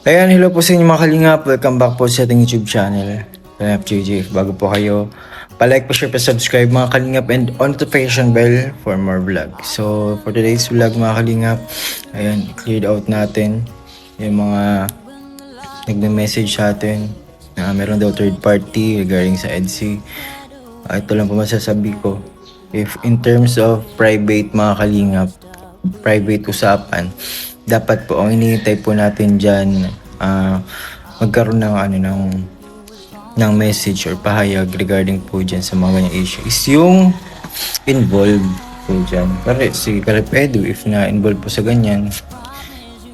Ayan, hello po sa inyo mga kalingap. Welcome back po sa ating YouTube channel, Kalingap JJ. Bago po kayo, palike, pa-share, pa-subscribe mga kalingap and on notification bell for more vlog. So, for today's vlog mga kalingap, ayan, cleared out natin yung mga nagme-message sa atin na meron daw third party regarding sa EDSI. Ito lang po masasabi ko. If in terms of private mga kalingap, private usapan, dapat po ang iniintay po natin dyan magkaroon ng message or pahayag regarding po dyan sa mga ganyang issue is yung involved po dyan. Kasi si Kalepedo, if na-involved po sa ganyan,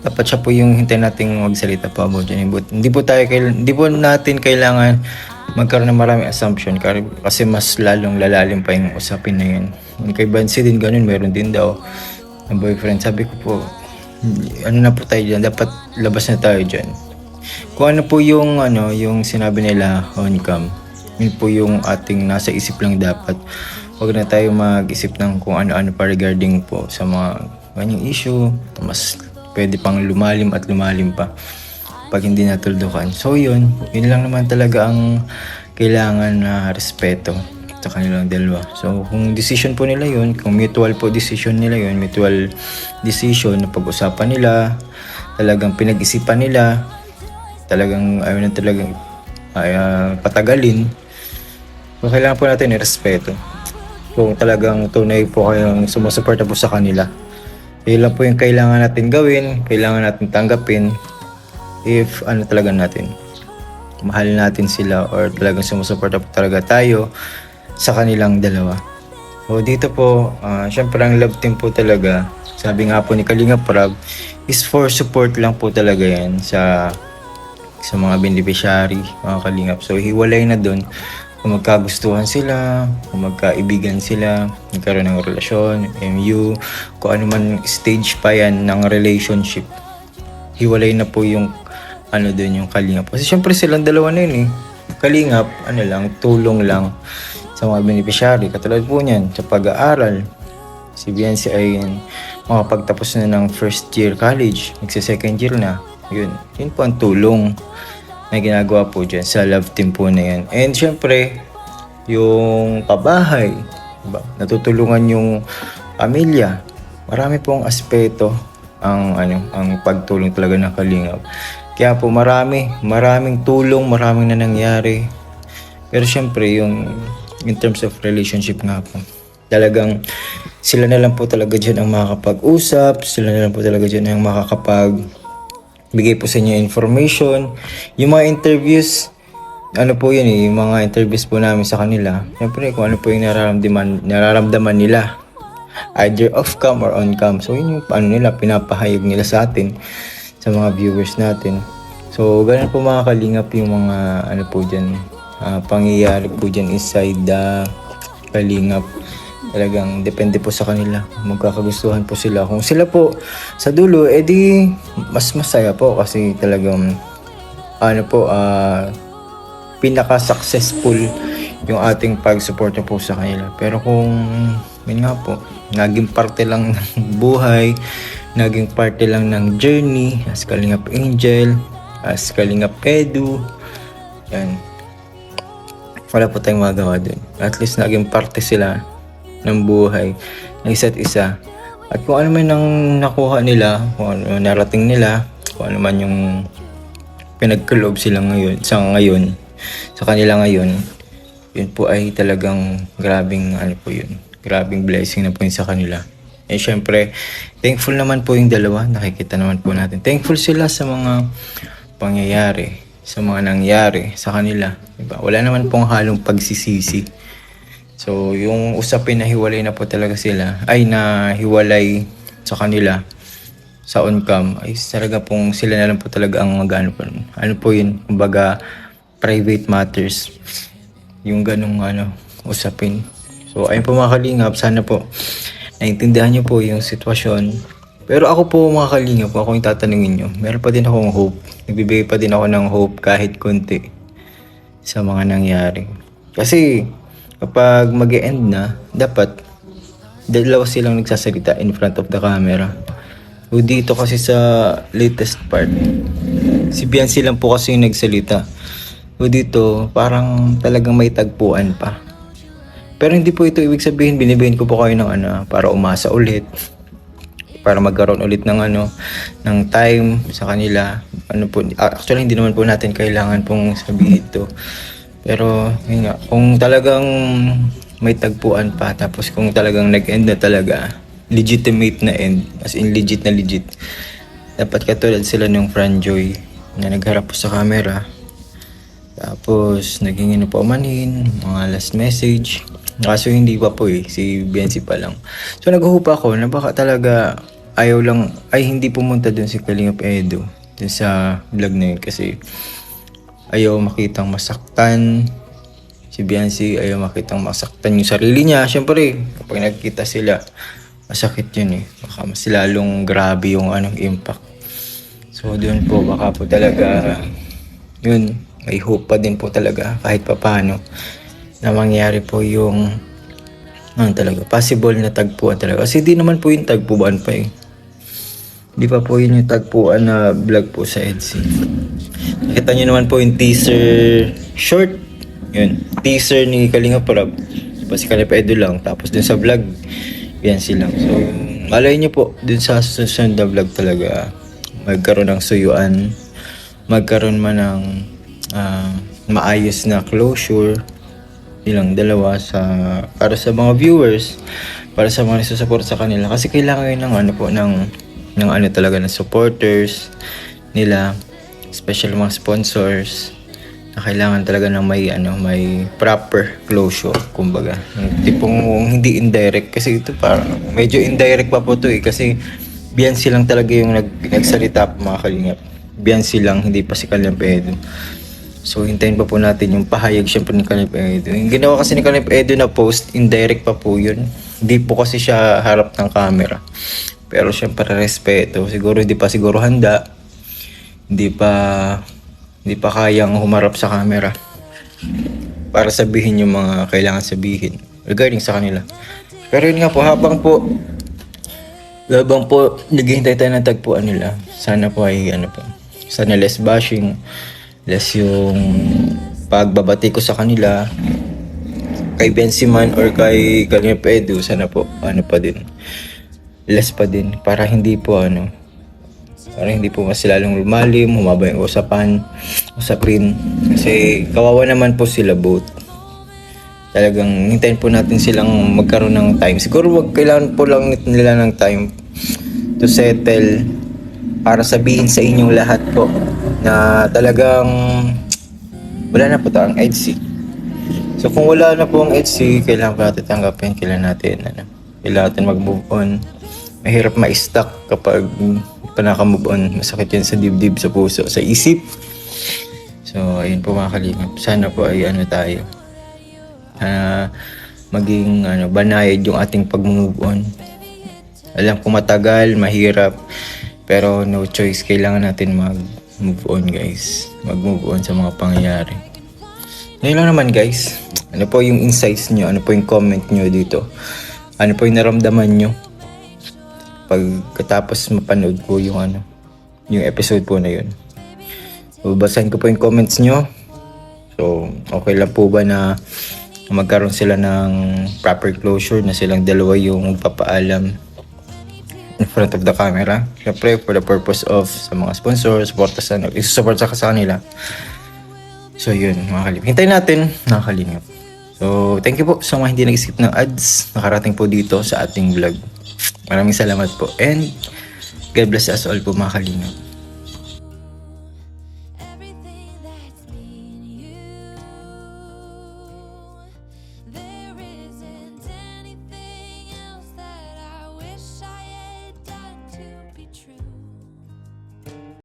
dapat siya po yung hintay nating magsalita po about dyan. Hindi po natin kailangan magkaroon ng maraming assumption kasi mas lalong lalalim pa yung usapin na yun. Kay Bansi din ganun, meron din daw ang boyfriend. Sabi ko po, ano na po tayo dyan, dapat labas na tayo dyan. Kung ano po yung sinabi nila on cam, yun po yung ating nasa isip lang dapat. Huwag na tayo mag-isip ng kung ano-ano pa regarding po sa mga ganyang issue. Mas pwede pang lumalim at lumalim pa pag hindi natuldukan. So yun lang naman talaga ang kailangan na respeto sa kanilang dalawa. So kung decision po nila yun, kung mutual po decision nila yun, mutual decision na pag-usapan nila, talagang pinag-isipan nila, talagang ayaw na talagang patagalin, so kailangan po natin i-respeto. Kung talagang tunay po kayong sumusuporta po sa kanila, yun lang po yung kailangan natin gawin, kailangan natin tanggapin. If talaga natin, mahal natin sila or talagang sumusuporta po talaga tayo sa kanilang dalawa. So dito po, syempre ang love team po talaga, sabi nga po ni Kalinga Prab, is for support lang po talaga yan sa mga beneficiary, mga Kalingap. So hiwalay na dun kung magkagustuhan sila, kung magkaibigan sila, nagkaroon ng relasyon, MU, kung ano man stage pa yan ng relationship, hiwalay na po yung dun yung Kalingap. Kasi syempre silang dalawa na yun eh. Kalingap, tulong lang sa mga beneficiary. Katulad po niyan, sa pag-aaral, si Biancy ay makapagtapos na ng first year college, magsa-second year na. Yun po ang tulong na ginagawa po dyan sa love team po na yan. And syempre, yung kabahay, diba? Natutulungan yung pamilya. Marami pong aspeto ang pagtulong talaga ng Kalingap. Kaya po maraming tulong, maraming na nangyari. Pero syempre, in terms of relationship nga po, talagang sila na lang po talaga dyan ang makakapag-usap, sila na lang po talaga dyan ang makakapagbigay po sa inyo information. Yung mga interviews, yung mga interviews po namin sa kanila, syempre kung ano po yung nararamdaman nila, either off-cam or on-cam. So yun yung pinapahayag nila sa atin, sa mga viewers natin. So ganun po mga Kalingap yung mga po dyan, pangyayari po dyan inside the Kalingap. Talagang depende po sa kanila, magkakagustuhan po sila. Kung sila po sa dulo, edi mas masaya po kasi talagang pinaka-successful yung ating pag-suporta po sa kanila. Pero kung yun nga po, naging parte lang ng buhay, naging parte lang ng journey as Kalingap Angel, as Kalingap Edu, yan, wala po tayong magawa dun. At least naging parte sila ng buhay ng isa't isa. At kung ano man ang nakuha nila, kung ano narating nila, kung ano man yung pinagkaloob sila sa kanila ngayon, yun po ay talagang grabing grabing blessing na po yun sa kanila. Eh syempre, thankful naman po yung dalawa, nakikita naman po natin. Thankful sila sa mga pangyayari, sa mga nangyari sa kanila. Diba? Wala naman pong halong pagsisisi. So, yung usapin na hiwalay na po talaga sila, ay nahiwalay sa kanila, sa on-cam, ay talaga pong sila na lang po talaga ang po yun, kumbaga, private matters, yung ganong usapin. So, ayun po mga Kalingap, sana po, naintindihan nyo po yung sitwasyon. Pero ako po mga Kalingap, ako yung tatanungin nyo, meron pa din akong hope, nagbibigay pa din ako ng hope kahit konti sa mga nangyari. Kasi, kapag mag-e-end na, dapat dalawa silang nagsasalita in front of the camera. O dito kasi sa latest part, Si Biancy lang po kasi yung nagsalita. So dito, parang talagang may tagpuan pa. Pero hindi po ito ibig sabihin binibayin ko po kayo ng para umasa ulit. Para magkaroon ulit ng ng time sa kanila. Actually hindi naman po natin kailangan pong sabihin ito. Pero yun nga, kung talagang may tagpuan pa, tapos kung talagang nag-end na talaga, legitimate na end, as in legit na legit, dapat katulad sila ng Franjoy na nagharap po sa camera. Tapos naging po manin, mga last message. Kaso hindi pa po si Biancy pa lang. So naghuhupa ako na baka talaga hindi pumunta dun si Kalingap Edo dun sa vlog na yun kasi ayaw makitang masaktan si Biancy, ayaw makitang masaktan yung sarili niya. Siyempre, kapag nagkita sila, masakit yun baka mas lalong grabe yung impact. So doon po baka po talaga yun, may hope pa din po talaga kahit papaano na mangyari po yung talaga possible na tagpuan talaga. Kasi di naman po yung tagpuan pa Di pa po yun yung tagpuan na vlog po sa EDC. Nakita nyo naman po yung teaser short. Yun, teaser ni Kalingap Rab. Si Kalingap Edo lang. Tapos dun sa vlog, Biancy lang. So, malay nyo po, dun sa susunod na vlog talaga, magkaroon ng suyuan, magkaroon man ng maayos na closure, ilang dalawa para sa mga viewers, para sa mga nagsusupport sa kanila. Kasi kailangan yun ng talaga ng supporters nila, especially mga sponsors, na kailangan talaga ng may proper closure, kumbaga. Yung tipong hindi indirect kasi ito parang medyo indirect pa po to kasi Biancy lang talaga yung nagsalita po mga Kalingap. Biancy lang, hindi pa si Kalingap Edo. So hintayin pa po natin yung pahayag syempre ni Kalingap Edo. Yung ginawa kasi ni Kalingap Edo na post, indirect pa po yun. Hindi po kasi siya harap ng camera. Pero syempre respeto. Siguro hindi pa handa. Hindi pa kayang humarap sa camera para sabihin yung mga kailangan sabihin regarding sa kanila. Pero yun nga po, habang po naghihintay tayo ng tagpuan nila, sana po ay sana less bashing, less yung pagbabati ko sa kanila kay Biancy man or kay Kalingap Edo. Sana po pa din, less pa din, para hindi po mas lalong lumalim, humaba yung usapin. Kasi kawawa naman po sila both. Talagang hintayin po natin silang magkaroon ng time. Siguro kailangan po lang nila ng time to settle para sabihin sa inyong lahat po na talagang wala na po ang EDC. So kung wala na po ang EDC, kailangan pa natin tanggapin, kailangan natin mag-move on. Mahirap ma-stuck kapag naka-move on. Masakit yan sa dibdib, sa puso, sa isip. So, ayun po mga Kalingap. Sana po ay tayo. Maging banayad yung ating pag-move on. Alam ko matagal, mahirap. Pero no choice. Kailangan natin mag-move on, guys. Mag-move on sa mga pangyayari. Ngayon lang naman, guys. Ano po yung insights nyo? Ano po yung comment nyo dito? Ano po yung naramdaman nyo pagkatapos mapanood ko yung episode po na yun? Babasahin ko po yung comments nyo. So, okay lang po ba na magkaroon sila ng proper closure, na silang dalawa yung magpapaalam in front of the camera? Siyempre, for the purpose of sa mga sponsors, support sa kanila. So, yun, mga Kalingap. Hintayin natin, mga Kalingap. So, thank you po sa mga hindi nag-skip ng ads. Nakarating po dito sa ating vlog. Maraming salamat po. And God bless us all po, mga Kalingap.